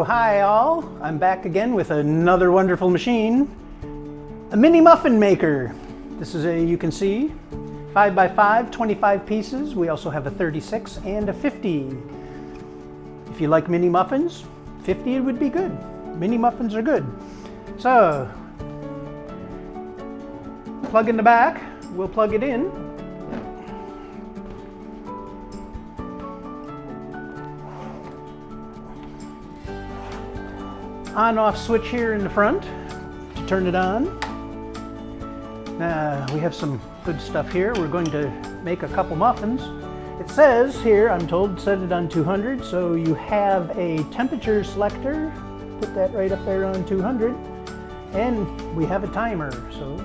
So, hi all, I'm back again with another wonderful machine, a mini muffin maker. This is you can see, 5x5, 25 pieces. We also have a 36 and a 50. If you like mini muffins, 50 would be good. Mini muffins are good. So, plug in the back, we'll plug it in. On-off switch here in the front to turn it on. We have some good stuff here. We're going to make a couple muffins. It says here, I'm told, set it on 200, so you have a temperature selector. Put that right up there on 200. And we have a timer, so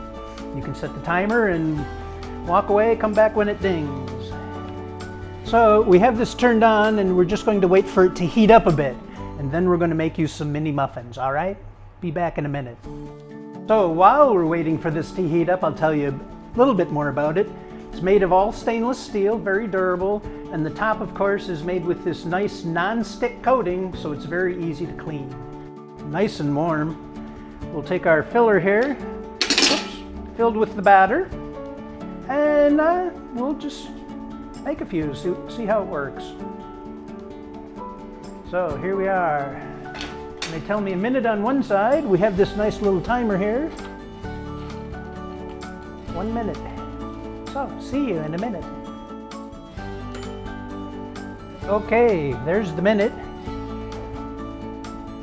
you can set the timer and walk away, come back when it dings. So we have this turned on and we're just going to wait for it to heat up a bit. And then we're going to make you some mini muffins, all right? Be back in a minute. So while we're waiting for this to heat up, I'll tell you a little bit more about it. It's made of all stainless steel, very durable, and the top, of course, is made with this nice non-stick coating, so it's very easy to clean. Nice and warm. We'll take our filler here, filled with the batter, and we'll just make a few, see how it works. So here we are. They tell me a minute on one side. We have this nice little timer here. 1 minute. So see you in a minute. Okay, there's the minute.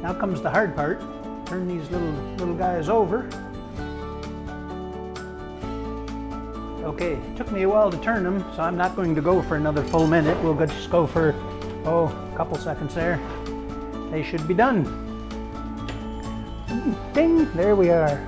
Now comes the hard part. Turn these little guys over. Okay, it took me a while to turn them, so I'm not going to go for another full minute. We'll just go for a couple seconds there. They should be done. Ding, there we are.